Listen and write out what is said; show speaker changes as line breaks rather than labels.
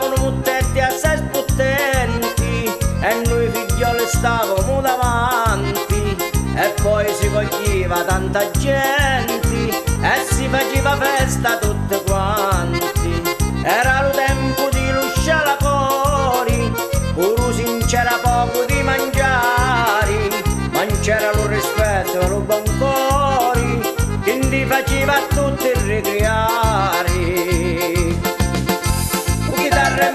c'eravano muttetti assai sputtenti e noi figlioli stavamo davanti e poi si coglieva tanta gente e si faceva festa tutti quanti. Era il tempo di lusciare cori, pure se c'era poco di mangiare, ma c'era lo rispetto e lo buon cuore, quindi faceva a tutti ricreare. Chitarra e